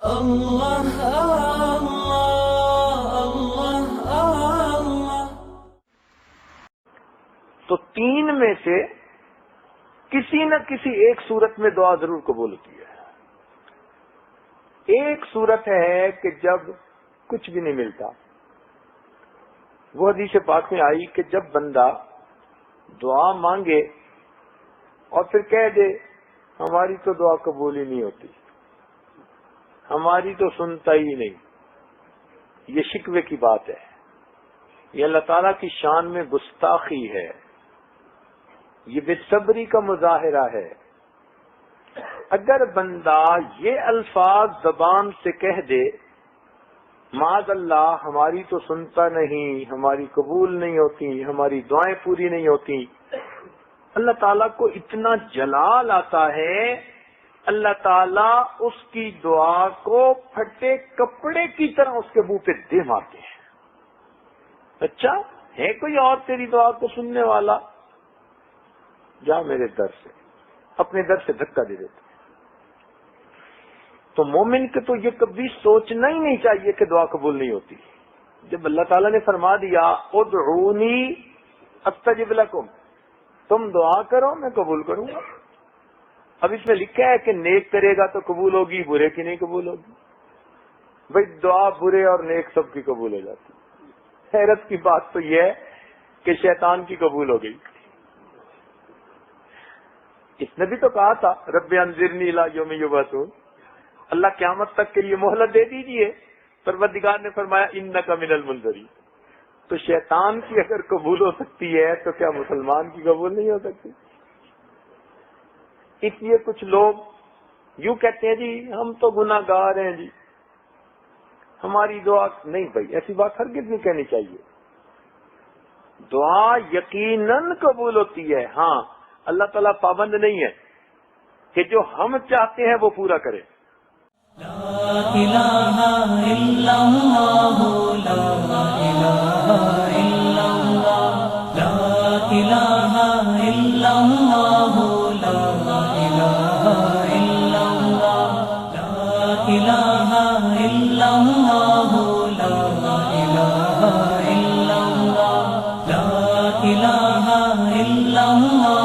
اللہ اللہ اللہ اللہ۔ تو تین میں سے کسی نہ کسی ایک صورت میں دعا ضرور قبول ہوتی ہے۔ ایک صورت ہے کہ جب کچھ بھی نہیں ملتا، وہ حدیث پاک میں آئی کہ جب بندہ دعا مانگے اور پھر کہہ دے ہماری تو دعا قبول ہی نہیں ہوتی، ہماری تو سنتا ہی نہیں، یہ شکوے کی بات ہے، یہ اللہ تعالیٰ کی شان میں گستاخی ہے، یہ بے صبری کا مظاہرہ ہے۔ اگر بندہ یہ الفاظ زبان سے کہہ دے معاذ اللہ ہماری تو سنتا نہیں، ہماری قبول نہیں ہوتی، ہماری دعائیں پوری نہیں ہوتی، اللہ تعالیٰ کو اتنا جلال آتا ہے، اللہ تعالیٰ اس کی دعا کو پھٹے کپڑے کی طرح اس کے منہ پہ دے مارتے ہیں۔ اچھا ہے کوئی اور تیری دعا کو سننے والا؟ جا میرے در سے، اپنے در سے دھکا دے دیتے۔ تو مومن کے تو یہ کبھی سوچنا ہی نہیں چاہیے کہ دعا قبول نہیں ہوتی۔ جب اللہ تعالیٰ نے فرما دیا ادعونی استجب لکم، تم دعا کرو میں قبول کروں گا، اب اس میں لکھا ہے کہ نیک کرے گا تو قبول ہوگی، برے کی نہیں قبول ہوگی۔ بھائی دعا برے اور نیک سب کی قبول ہو جاتی۔ حیرت کی بات تو یہ ہے کہ شیطان کی قبول ہو گئی۔ اس نے بھی تو کہا تھا رب انذرنی الی یوم یبعثون، اللہ قیامت تک کے لیے مہلت دے دیجیے، پروردگار نے فرمایا انک من المنذرین۔ تو شیطان کی اگر قبول ہو سکتی ہے تو کیا مسلمان کی قبول نہیں ہو سکتی؟ اس لیے کچھ لوگ یوں کہتے ہیں جی ہم تو گناہ گار ہیں جی، ہماری دعا نہیں، بھائی ایسی بات ہرگز نہیں کہنی چاہیے۔ دعا یقیناً قبول ہوتی ہے، ہاں اللہ تعالیٰ پابند نہیں ہے کہ جو ہم چاہتے ہیں وہ پورا کرے۔ لا الہ الا اللہ، لا الہ الا اللہ، لا الہ الا اللہ، لا الہ الا اللہ، لا الہ الا اللہ، لا الہ الا اللہ، لا الہ الا اللہ۔